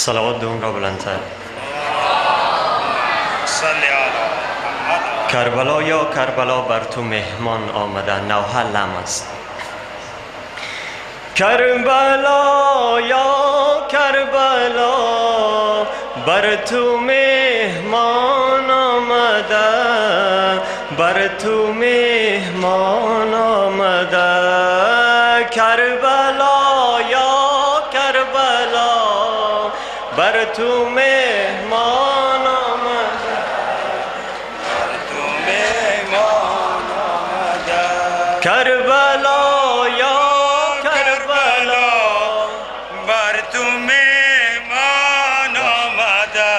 صلوات دونگا بلندتر. کربلا یا کربلا بر تو مهمان آمده، نوحه لم است. کربلا یا کربلا بر تو مهمان آمده، بر تو مهمان آمده. کربلا یا کربلا بر تو مهمان آمده، بر تو مهمان آمده. کربلا یا کربلا بر تو مهمان آمده،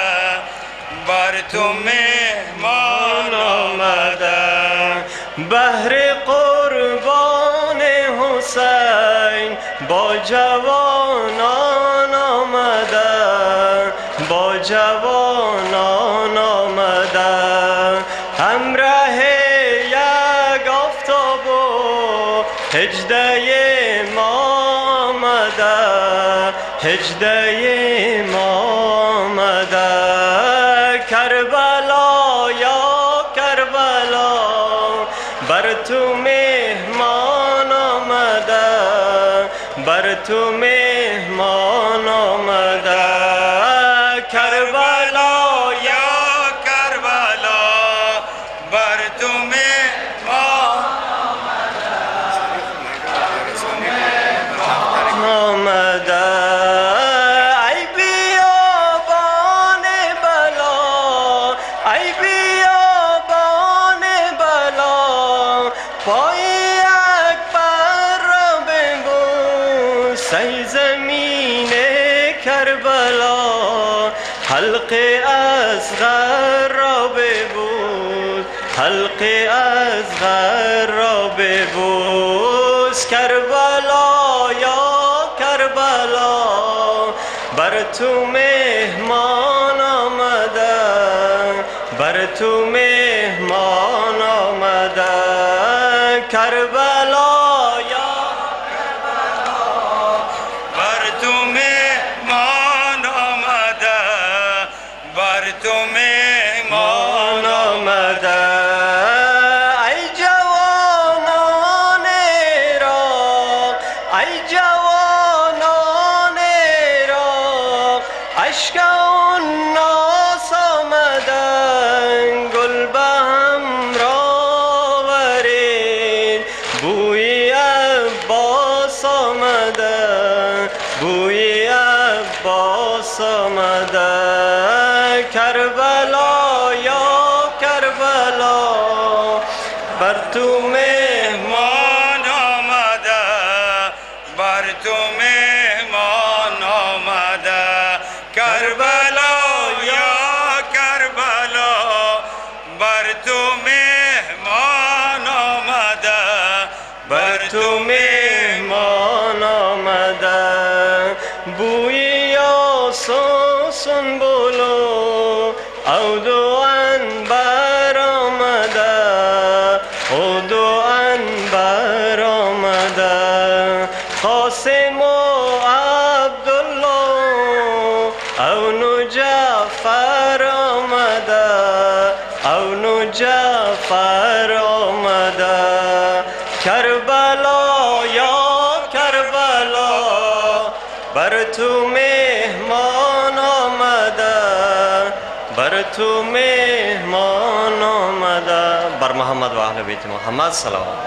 بر تو مهمان آمده. بهر قربان حسین با جوانان آمده، با جوانان آمده. همراه یک آفتاب و هجده ما آمده، هجده ما آمده. کربلا یا کربلا بر تو مهمان آمده، بر تو مهمان آمده. کربلا یا کربلا بر تو مهمان آمده. ای بیابان بلا، ای بیابان بلا، پای اکبر را ببوس ای زمین کربلا. حلق اصغر را ببوس، حلق اصغر را ببوس. کربلا یا کربلا بر تو مهمان آمده، بر تو مهمان آمده. کربلا یا بر تو مهمان آمده، بر تو مهمان آمده. ای جوانان عراق، ای جوانان عراق، اشک الناس آمدن. گل به همراه آورید، بوی عباس آمده، بوی عباس آمده. کربلا یا کربلا بر تو مهمان آمده، بر تو مهمان آمده. کربلا یا کربلا بر تو مهمان آمده، بر تو مهمان آمده. بوی یاسوس بلو عود و عنبر آمده، عود و عنبر آمده. قاسم و عبدالله اون جعفر آمده، اون جعفر آمده. کربلا یا کربلا بر تو مهمان آمده، بر تو مهمان آمده. بر محمد و اهل بیت محمد صلوات.